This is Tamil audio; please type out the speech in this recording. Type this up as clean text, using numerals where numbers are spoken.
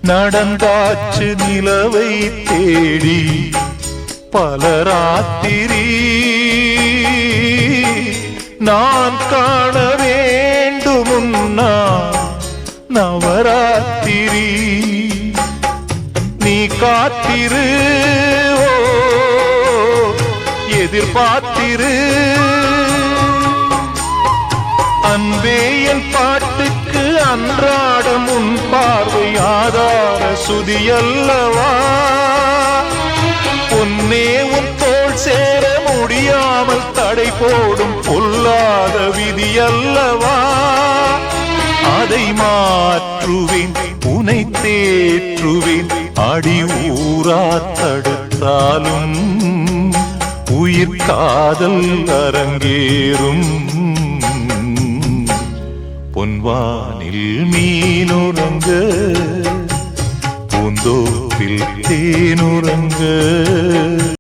நடந்தாச்சு நிலவை தேடி பலராத்திரி நான் காண வேண்டுமுன்னா நவராத்திரி நீ காத்திரு எதிர்பார்த்திரு அன்பே என் பாட்டுக்கு அன்றாடம் உன் பார்வை ஆதார சுதியல்லவா பொன்னே உன் தோள் சேர முடியாமல் தடை போடும் பொல்லாத விதியல்லவா அதை மாற்றுவேன் உனை தேற்றுவேன் அடி ஊரா தடுத்தாலும் உயிர் காதல் அரங்கேறும் பொன்வானில் மீனுறங்க பூந்தோப்பில் தேனுறங்க